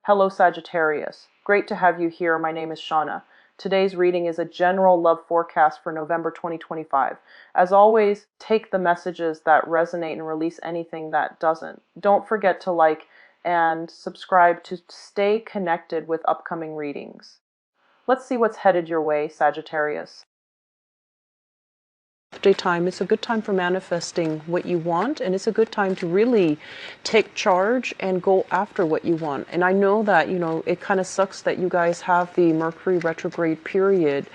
Hello Sagittarius. Great to have you here. My name is Shauna. Today's reading is a general love forecast for November 2025. As always, take the messages that resonate and release anything that doesn't. Don't forget to like and subscribe to stay connected with upcoming readings. Let's see what's headed your way, Sagittarius. Time, it's a good time for manifesting what you want, and it's a good time to really take charge and go after what you want. And I know that, it kind of sucks that you guys have the Mercury retrograde period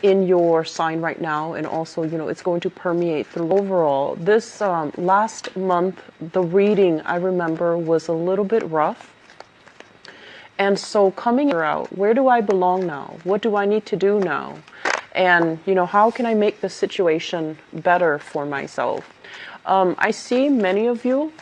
in your sign right now, and also, it's going to permeate through. Overall, this last month, the reading, I remember, was a little bit rough. And so coming out, where do I belong now? What do I need to do now? And, how can I make the situation better for myself? I see many of you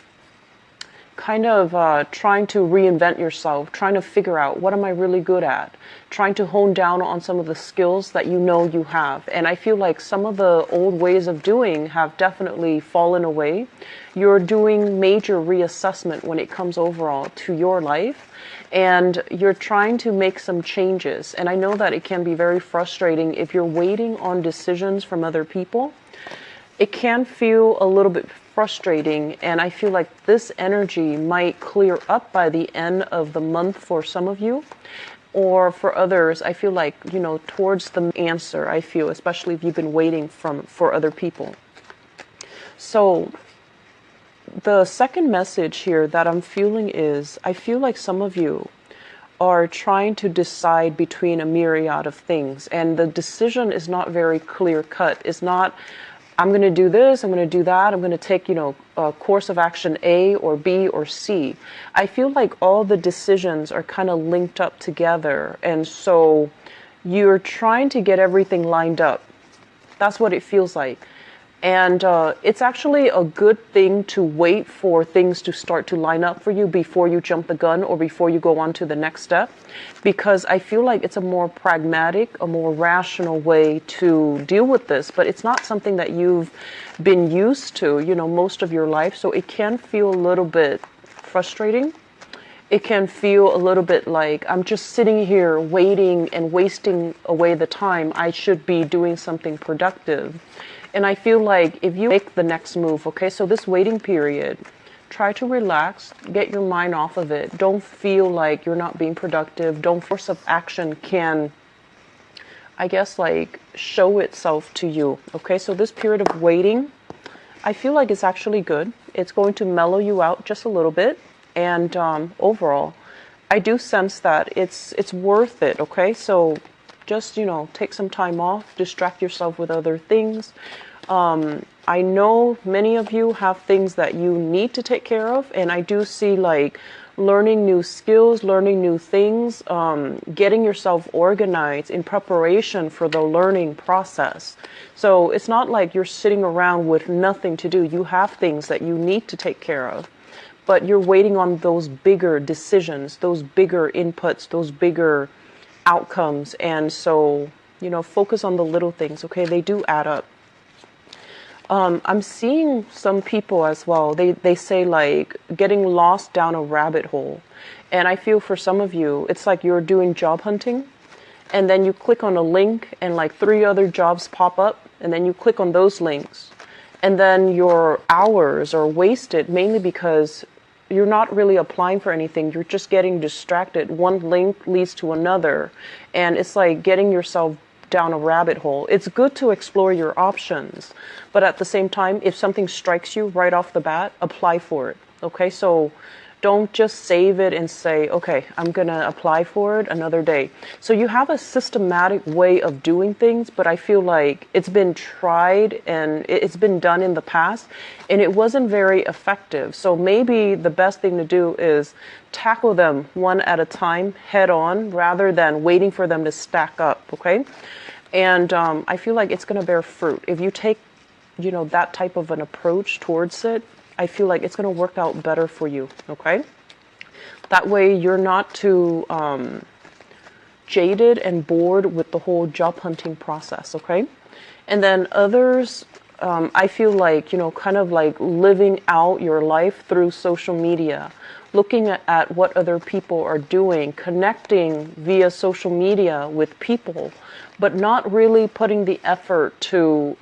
kind of trying to reinvent yourself, trying to figure out what am I really good at, trying to hone down on some of the skills that you have. And I feel like some of the old ways of doing have definitely fallen away. You're doing major reassessment when it comes overall to your life, and you're trying to make some changes. And I know that it can be very frustrating if you're waiting on decisions from other people. It can feel a little bit frustrating, and I feel like this energy might clear up by the end of the month for some of you, or for others, I feel like, towards the answer, I feel, especially if you've been waiting for other people. So the second message here that I'm feeling is, I feel like some of you are trying to decide between a myriad of things, and the decision is not very clear cut. It's not, I'm going to do this, I'm going to do that, I'm going to take, a course of action A or B or C. I feel like all the decisions are kind of linked up together, and so you're trying to get everything lined up. That's what it feels like. And it's actually a good thing to wait for things to start to line up for you before you jump the gun or before you go on to the next step, because I feel like it's a more pragmatic, a more rational way to deal with this, but it's not something that you've been used to, most of your life. So it can feel a little bit frustrating. It can feel a little bit like I'm just sitting here waiting and wasting away the time. I should be doing something productive. And I feel like if you make the next move, okay, so this waiting period, try to relax, get your mind off of it. Don't feel like you're not being productive. Don't force of action can, I guess, like show itself to you. Okay, so this period of waiting, I feel like it's actually good. It's going to mellow you out just a little bit. And overall, I do sense that it's worth it. Okay, so just, take some time off, distract yourself with other things. I know many of you have things that you need to take care of, and I do see like learning new skills, learning new things, getting yourself organized in preparation for the learning process. So it's not like you're sitting around with nothing to do. You have things that you need to take care of, but you're waiting on those bigger decisions, those bigger inputs, those bigger outcomes. And so, focus on the little things, okay? They do add up. I'm seeing some people as well. They say like getting lost down a rabbit hole. And I feel for some of you, it's like you're doing job hunting, and then you click on a link and like 3 other jobs pop up, and then you click on those links. And then your hours are wasted mainly because you're not really applying for anything. You're just getting distracted. One link leads to another. And it's like getting yourself down a rabbit hole. It's good to explore your options, but at the same time, if something strikes you right off the bat, apply for it. Okay, so don't just save it and say, okay, I'm gonna apply for it another day. So you have a systematic way of doing things, but I feel like it's been tried and it's been done in the past, and it wasn't very effective. So maybe the best thing to do is tackle them one at a time, head on, rather than waiting for them to stack up, okay? And I feel like it's going to bear fruit. If you take, that type of an approach towards it, I feel like it's going to work out better for you, okay? That way you're not too jaded and bored with the whole job hunting process, okay? And then others, I feel like, kind of like living out your life through social media, looking at what other people are doing, connecting via social media with people, but not really putting the effort to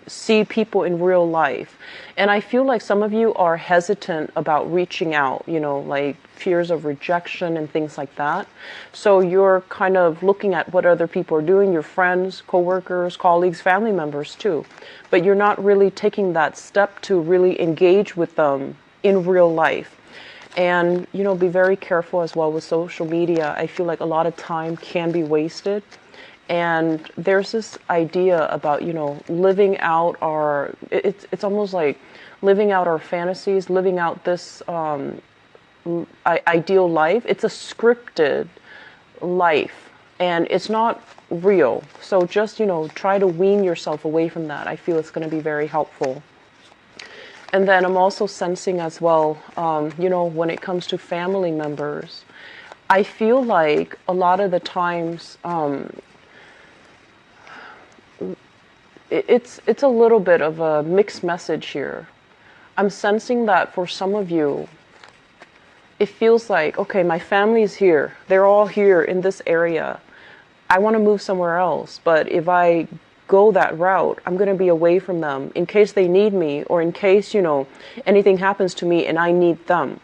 see people in real life. And I feel like some of you are hesitant about reaching out, you know, like fears of rejection and things like that. So you're kind of looking at what other people are doing, your friends, coworkers, colleagues, family members too. But you're not really taking that step to really engage with them in real life. And, you know, be very careful as well with social media. I feel like a lot of time can be wasted. And there's this idea about, you know, living out our, it's almost like living out our fantasies, living out this ideal life. It's a scripted life and it's not real. So just, you know, try to wean yourself away from that. I feel it's going to be very helpful. And then I'm also sensing as well, you know, when it comes to family members, I feel like a lot of the times, it's a little bit of a mixed message here. I'm sensing that for some of you, it feels like, okay, my family is here. They're all here in this area. I want to move somewhere else. But if I go that route, I'm going to be away from them in case they need me or in case, you know, anything happens to me and I need them.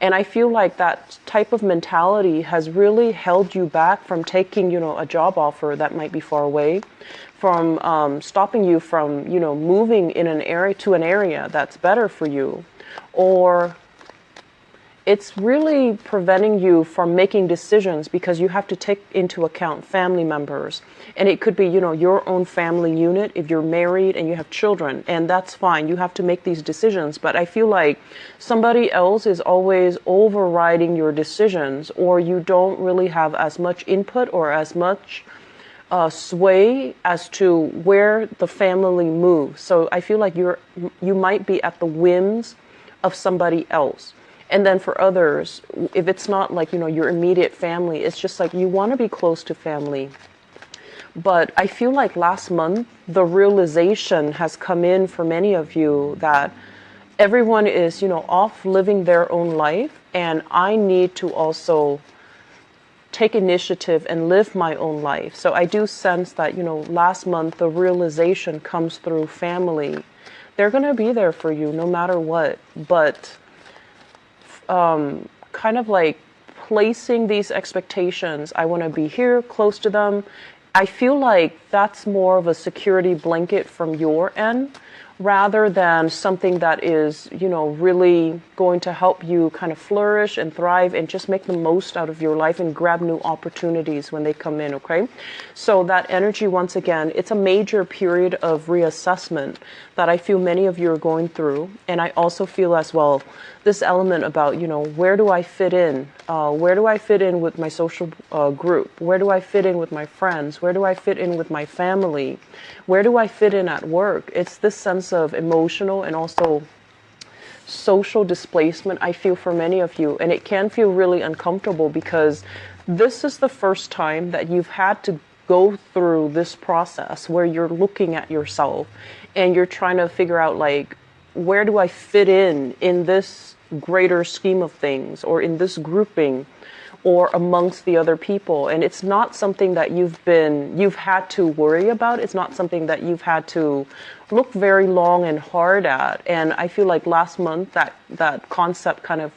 And I feel like that type of mentality has really held you back from taking, you know, a job offer that might be far away, from stopping you from, you know, moving in an area to an area that's better for you, or it's really preventing you from making decisions because you have to take into account family members. And it could be, you know, your own family unit if you're married and you have children, and that's fine. You have to make these decisions. But I feel like somebody else is always overriding your decisions, or you don't really have as much input or as much sway as to where the family moves. So I feel like you might be at the whims of somebody else. And then for others, if it's not like, you know, your immediate family, it's just like you want to be close to family. But I feel like last month, the realization has come in for many of you that everyone is, you know, off living their own life. And I need to also take initiative and live my own life. So I do sense that, you know, last month, the realization comes through family. They're going to be there for you no matter what. But kind of like placing these expectations. I want to be here close to them. I feel like that's more of a security blanket from your end rather than something that is, you know, really going to help you kind of flourish and thrive and just make the most out of your life and grab new opportunities when they come in, okay? So that energy, once again, it's a major period of reassessment that I feel many of you are going through. And I also feel as well this element about, you know, where do I fit in? Where do I fit in with my social group? Where do I fit in with my friends? Where do I fit in with my family? Where do I fit in at work? It's this sense of emotional and also social displacement I feel for many of you. And it can feel really uncomfortable because this is the first time that you've had to go through this process where you're looking at yourself and you're trying to figure out, like, where do I fit in this greater scheme of things, or in this grouping, or amongst the other people. And it's not something that you've had to worry about. It's not something that you've had to look very long and hard at. And I feel like last month that concept kind of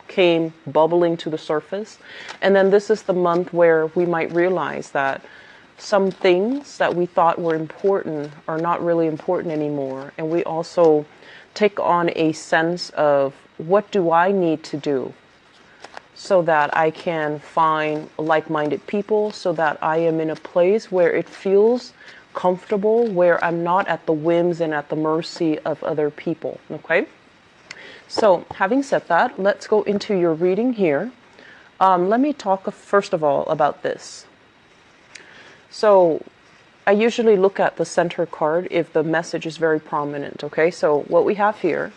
came bubbling to the surface. And then this is the month where we might realize that some things that we thought were important are not really important anymore. And we also take on a sense of, what do I need to do so that I can find like-minded people, so that I am in a place where it feels comfortable, where I'm not at the whims and at the mercy of other people, okay? So having said that, let's go into your reading here. Let me talk first of all about this. So I usually look at the center card if the message is very prominent, okay? So what we have here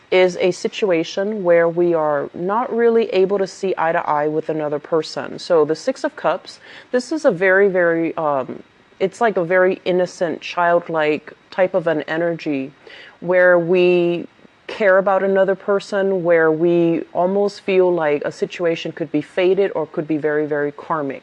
is a situation where we are not really able to see eye to eye with another person. So the Six of Cups, this is a very, very, it's like a very innocent, childlike type of an energy where we care about another person, where we almost feel like a situation could be fated or could be very, very karmic.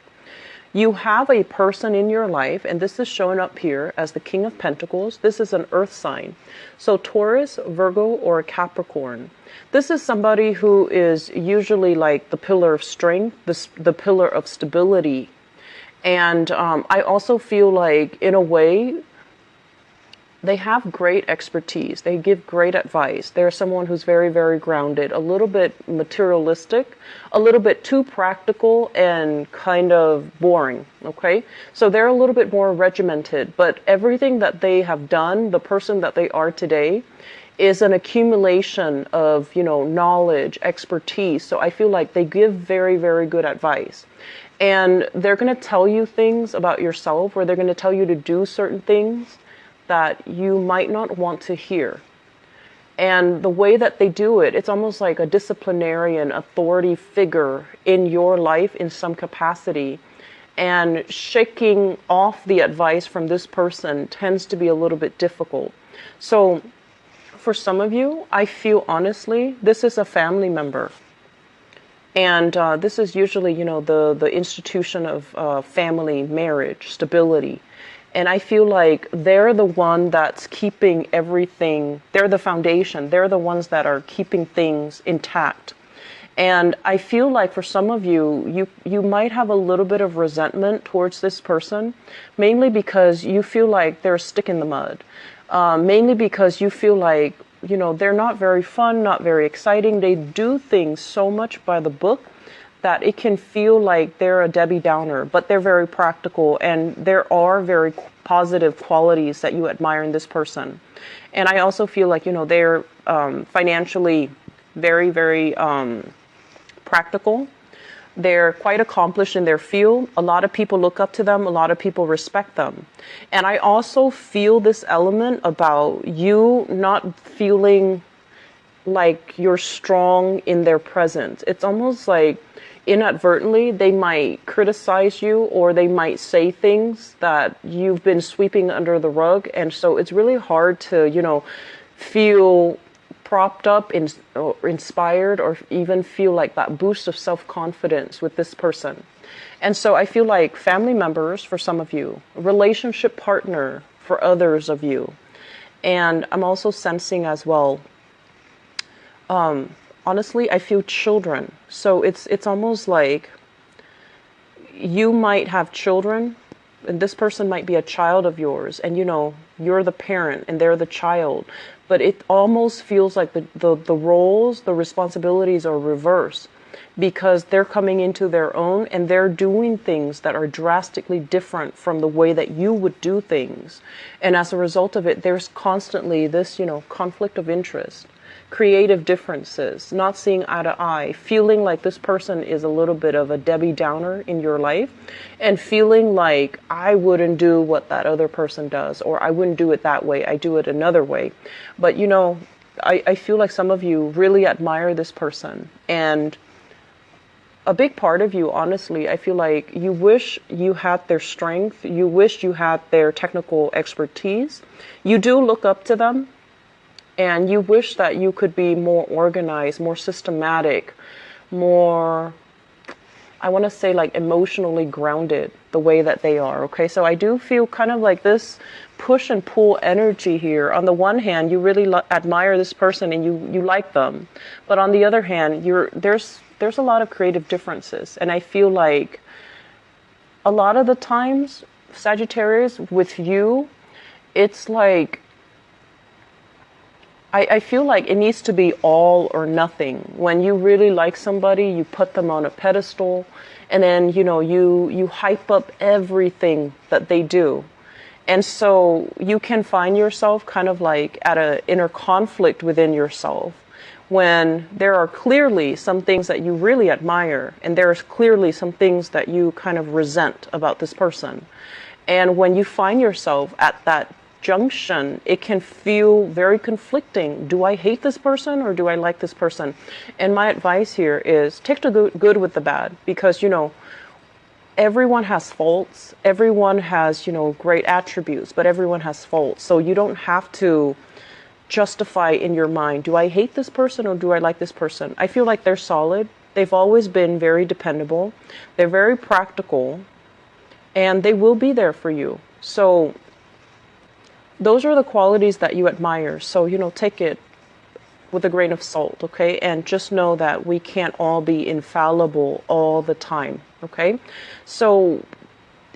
You have a person in your life, and this is showing up here as the King of Pentacles. This is an earth sign. So Taurus, Virgo, or Capricorn. This is somebody who is usually like the pillar of strength, the pillar of stability. And I also feel like, in a way, they have great expertise. They give great advice. They're someone who's very, very grounded, a little bit materialistic, a little bit too practical and kind of boring, okay? So they're a little bit more regimented, but everything that they have done, the person that they are today, is an accumulation of, knowledge, expertise. So I feel like they give very, very good advice. And they're going to tell you things about yourself, or they're going to tell you to do certain things that you might not want to hear. And the way that they do it, it's almost like a disciplinarian authority figure in your life in some capacity. And shaking off the advice from this person tends to be a little bit difficult. So for some of you, I feel honestly, this is a family member. And this is usually, the institution of family, marriage, stability. And I feel like they're the one that's keeping everything, they're the foundation, they're the ones that are keeping things intact. And I feel like for some of you, you might have a little bit of resentment towards this person, mainly because you feel like they're a stick in the mud. Mainly because you feel like, they're not very fun, not very exciting. They do things so much by the book that it can feel like they're a Debbie Downer, but they're very practical, and there are very positive qualities that you admire in this person. And I also feel like, they're financially very, very practical. They're quite accomplished in their field. A lot of people look up to them. A lot of people respect them. And I also feel this element about you not feeling like you're strong in their presence. It's almost like inadvertently they might criticize you, or they might say things that you've been sweeping under the rug. And so it's really hard to, feel propped up or inspired, or even feel like that boost of self-confidence with this person. And so I feel like family members for some of you, relationship partner for others of you. And I'm also sensing as well, honestly, I feel children. So it's almost like you might have children, and this person might be a child of yours, and you're the parent and they're the child. But it almost feels like the roles, the responsibilities are reversed, because they're coming into their own and they're doing things that are drastically different from the way that you would do things. And as a result of it, there's constantly this, conflict of interest, creative differences, not seeing eye to eye, feeling like this person is a little bit of a Debbie Downer in your life, and feeling like I wouldn't do what that other person does, or I wouldn't do it that way, I do it another way. But I feel like some of you really admire this person, and a big part of you, honestly, I feel like you wish you had their strength, you wish you had their technical expertise. You do look up to them, and you wish that you could be more organized, more systematic, more, I want to say, like emotionally grounded the way that they are. Okay, so I do feel kind of like this push and pull energy here. On the one hand, you really admire this person and you like them, but on the other hand, there's a lot of creative differences. And I feel like a lot of the times, Sagittarius, with you, it's like, I feel like it needs to be all or nothing. When you really like somebody, you put them on a pedestal, and then, you hype up everything that they do. And so you can find yourself kind of like at an inner conflict within yourself, when there are clearly some things that you really admire, and there's clearly some things that you kind of resent about this person. And when you find yourself at that junction, it can feel very conflicting. Do I hate this person, or do I like this person? And my advice here is take the good with the bad, because everyone has faults, everyone has great attributes, but everyone has faults. So you don't have to justify in your mind, do I hate this person or do I like this person? I feel like they're solid. They've always been very dependable. They're very practical, and they will be there for you. So those are the qualities that you admire. So, take it with a grain of salt, okay? And just know that we can't all be infallible all the time, okay? So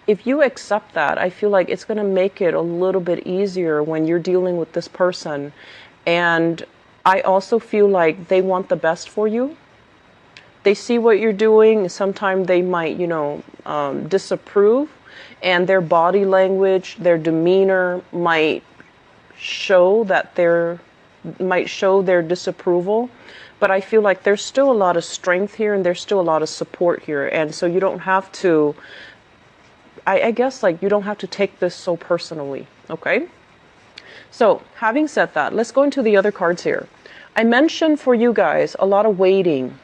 if you accept that, I feel like it's going to make it a little bit easier when you're dealing with this person. And I also feel like they want the best for you. They see what you're doing. Sometimes they might, disapprove, and their body language, their demeanor might show their disapproval. But I feel like there's still a lot of strength here, and there's still a lot of support here. And so you don't have to, I guess, like, you don't have to take this so personally, okay? So having said that, let's go into the other cards here. I mentioned for you guys a lot of waiting.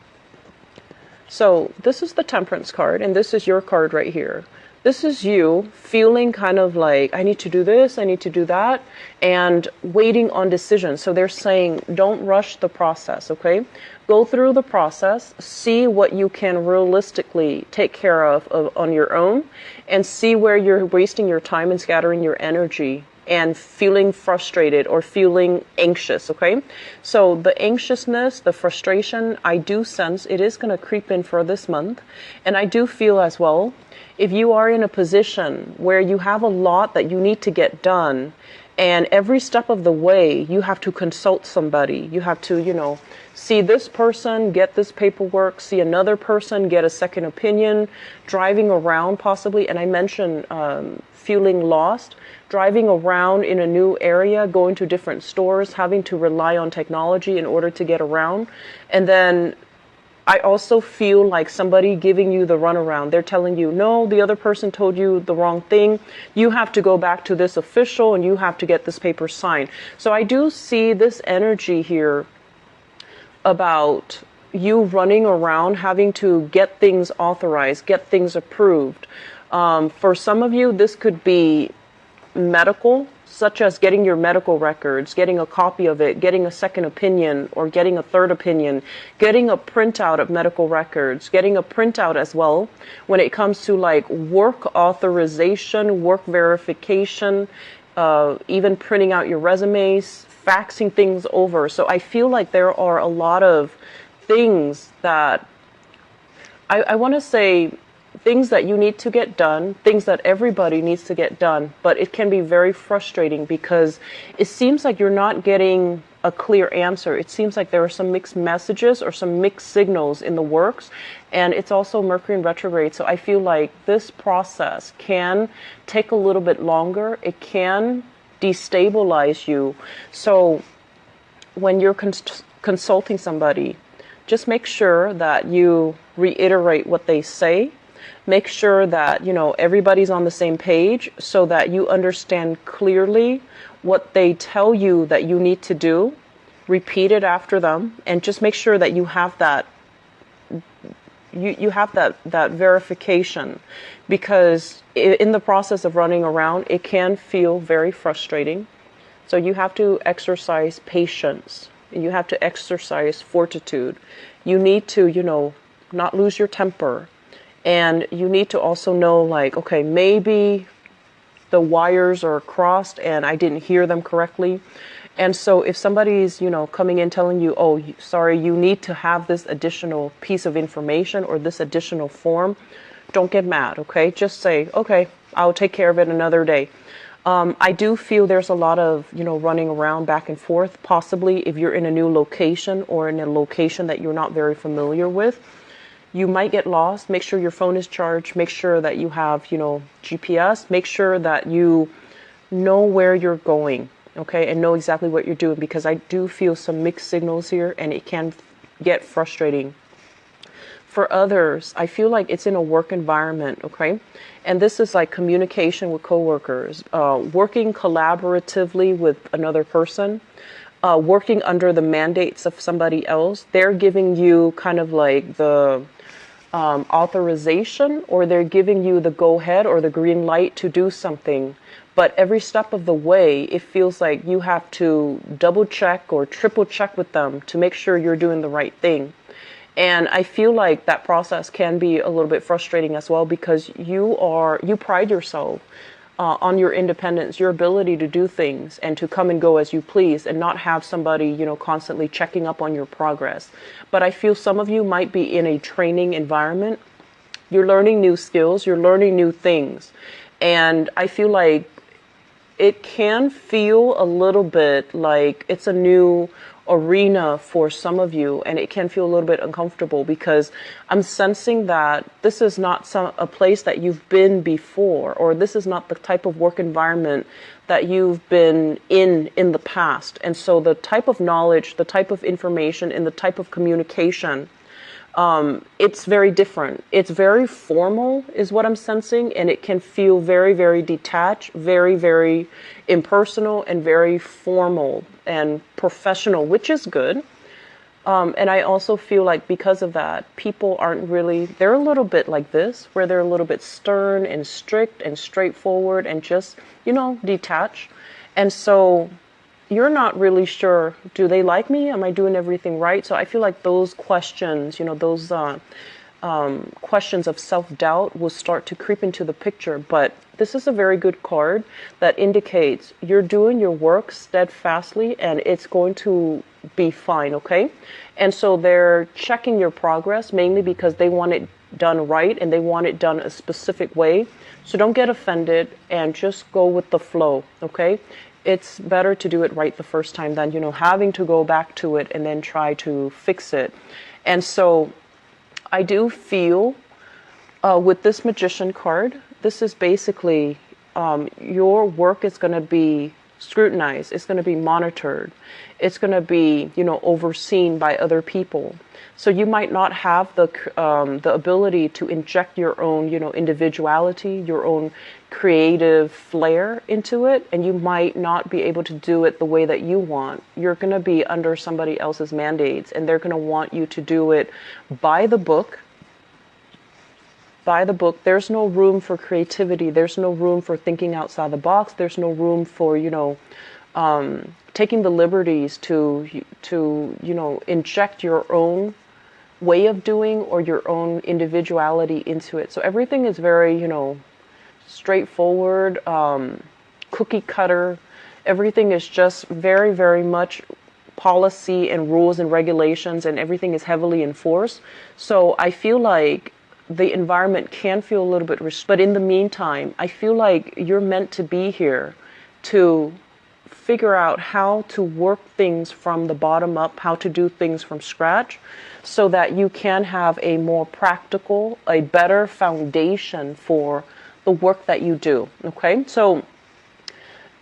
So this is the Temperance card, and this is your card right here. This is you feeling kind of like, I need to do this, I need to do that, and waiting on decisions. So they're saying, don't rush the process, okay? Go through the process, see what you can realistically take care of on your own, and see where you're wasting your time and scattering your energy and feeling frustrated or feeling anxious, okay? So the anxiousness, the frustration, I do sense it is going to creep in for this month. And I do feel as well, if you are in a position where you have a lot that you need to get done, and every step of the way you have to consult somebody, you have to, see this person, get this paperwork, see another person, get a second opinion, driving around possibly, and I mentioned feeling lost, driving around in a new area, going to different stores, having to rely on technology in order to get around. And then I also feel like somebody giving you the runaround. They're telling you, no, the other person told you the wrong thing. You have to go back to this official and you have to get this paper signed. So I do see this energy here about you running around, having to get things authorized, get things approved. For some of you, this could be medical, such as getting your medical records, getting a copy of it, getting a second opinion or getting a third opinion, getting a printout of medical records, getting a printout as well when it comes to like work authorization, work verification, even printing out your resumes, faxing things over. So I feel like there are a lot of things that I want to say, things that you need to get done, things that everybody needs to get done, but it can be very frustrating because it seems like you're not getting a clear answer. It seems like there are some mixed messages or some mixed signals in the works, and it's also Mercury in retrograde. So I feel like this process can take a little bit longer. It can destabilize you. So when you're consulting somebody, just make sure that you reiterate what they say. Make sure that, everybody's on the same page so that you understand clearly what they tell you that you need to do. Repeat it after them, and just make sure that you have that that verification, because in the process of running around, it can feel very frustrating. So you have to exercise patience. You have to exercise fortitude. You need to, not lose your temper. And you need to also know, like, okay, maybe the wires are crossed and I didn't hear them correctly. And so if somebody's, coming in telling you, oh, sorry, you need to have this additional piece of information or this additional form, don't get mad, okay? Just say, okay, I'll take care of it another day. I do feel there's a lot of, running around back and forth, possibly if you're in a new location or in a location that you're not very familiar with. You might get lost. Make sure your phone is charged. Make sure that you have, GPS. Make sure that you know where you're going, okay, and know exactly what you're doing, because I do feel some mixed signals here, and it can get frustrating. For others, I feel like it's in a work environment, okay, and this is like communication with coworkers, working collaboratively with another person, working under the mandates of somebody else. They're giving you kind of like the authorization, or they're giving you the go ahead or the green light to do something, But every step of the way, it feels like you have to double check or triple check with them to make sure you're doing the right thing. And I feel like that process can be a little bit frustrating as well, because you pride yourself on your independence, your ability to do things and to come and go as you please, and not have somebody, constantly checking up on your progress. But I feel some of you might be in a training environment. You're learning new skills, you're learning new things. And I feel like it can feel a little bit like it's a new arena for some of you, and it can feel a little bit uncomfortable, because I'm sensing that this is not a place that you've been before, or this is not the type of work environment that you've been in the past. And so the type of knowledge, the type of information, and the type of communication, it's very different. It's very formal is what I'm sensing, and it can feel very, very detached, very, very impersonal, and very formal and professional, which is good. And I also feel like because of that, people aren't really, they're a little bit like this, where they're a little bit stern and strict and straightforward and just, detached. And so you're not really sure, do they like me? Am I doing everything right? So I feel like those questions, those questions of self-doubt will start to creep into the picture. But this is a very good card that indicates you're doing your work steadfastly, and it's going to be fine, okay? And so they're checking your progress mainly because they want it done right, and they want it done a specific way. So don't get offended and just go with the flow, okay? It's better to do it right the first time than, having to go back to it and then try to fix it. And so I do feel with this Magician card, this is basically your work is going to be scrutinized. It's going to be monitored. It's going to be, overseen by other people. So you might not have the ability to inject your own, individuality, your own creative flair into it, and you might not be able to do it the way that you want. You're going to be under somebody else's mandates, and they're going to want you to do it by the book. By the book. There's no room for creativity. There's no room for thinking outside the box. There's no room for, taking the liberties to inject your own way of doing or your own individuality into it. So everything is very, straightforward, cookie cutter. Everything is just very, very much policy and rules and regulations, and everything is heavily enforced. So I feel like the environment can feel a little bit but in the meantime, I feel like you're meant to be here to figure out how to work things from the bottom up, how to do things from scratch, so that you can have a more practical, a better foundation for the work that you do. Okay, so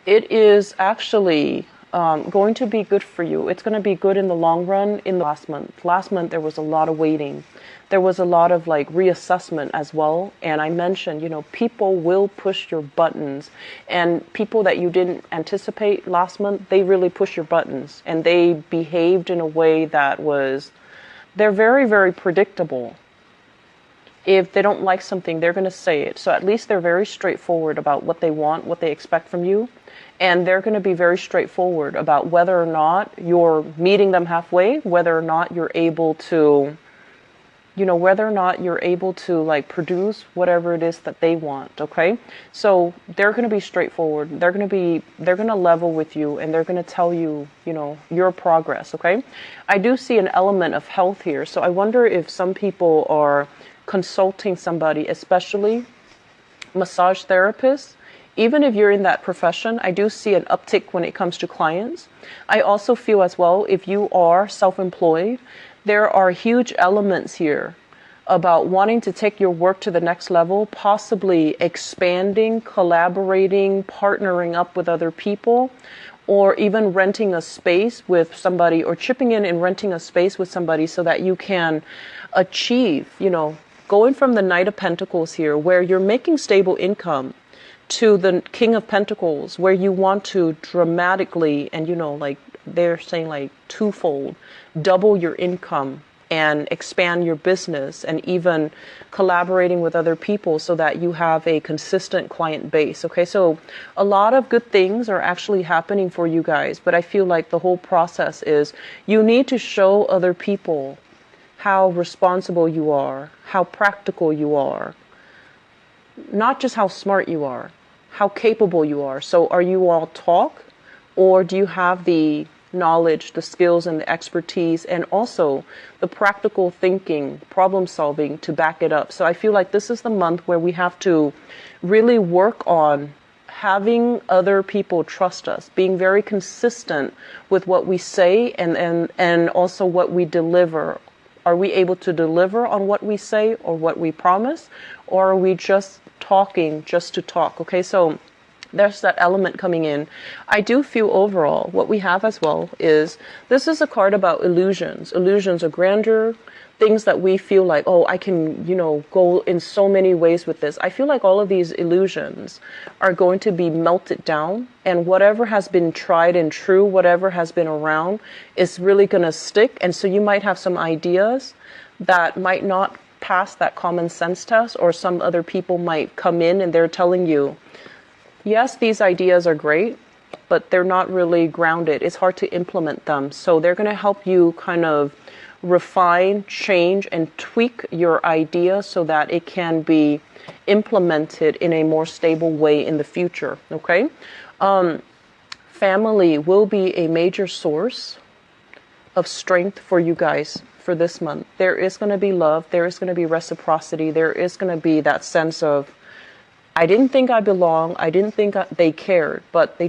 it is actually going to be good for you. It's going to be good in the long run. In the last month there was a lot of waiting. There was a lot of reassessment as well. And I mentioned, people will push your buttons, and people that you didn't anticipate last month, they really push your buttons, and they behaved in a way that they're very, very predictable. If they don't like something, they're going to say it. So at least they're very straightforward about what they want, what they expect from you. And they're going to be very straightforward about whether or not you're meeting them halfway, whether or not you're able to, produce whatever it is that they want. Okay. So they're going to be straightforward. They're going to level with you, and they're going to tell you, your progress. Okay. I do see an element of health here. So I wonder if some people are consulting somebody, especially massage therapists. Even if you're in that profession, I do see an uptick when it comes to clients. I also feel as well, if you are self-employed, there are huge elements here about wanting to take your work to the next level, possibly expanding, collaborating, partnering up with other people, or even renting a space with somebody, or chipping in and renting a space with somebody so that you can achieve, going from the Knight of Pentacles here, where you're making stable income, to the King of Pentacles, where you want to dramatically, and they're saying twofold, double your income and expand your business, and even collaborating with other people so that you have a consistent client base. Okay, so a lot of good things are actually happening for you guys, but I feel like the whole process is you need to show other people how responsible you are, how practical you are, not just how smart you are, how capable you are. So are you all talk, or do you have the knowledge, the skills, and the expertise, and also the practical thinking, problem solving to back it up? So I feel like this is the month where we have to really work on having other people trust us, being very consistent with what we say and also what we deliver. Are we able to deliver on what we say or what we promise, or are we just talking just to talk? Okay, so there's that element coming in. I do feel overall what we have as well is this is a card about illusions. Illusions of grandeur, things that we feel like, oh, I can, go in so many ways with this. I feel like all of these illusions are going to be melted down, and whatever has been tried and true, whatever has been around is really going to stick. And so you might have some ideas that might not pass that common sense test, or some other people might come in and they're telling you, yes, these ideas are great, but they're not really grounded. It's hard to implement them. So they're going to help you kind of refine, change, and tweak your idea so that it can be implemented in a more stable way in the future. Okay? Family will be a major source of strength for you guys for this month. There is going to be love. There is going to be reciprocity. There is going to be that sense of, I didn't think I belonged. I didn't think they cared, but they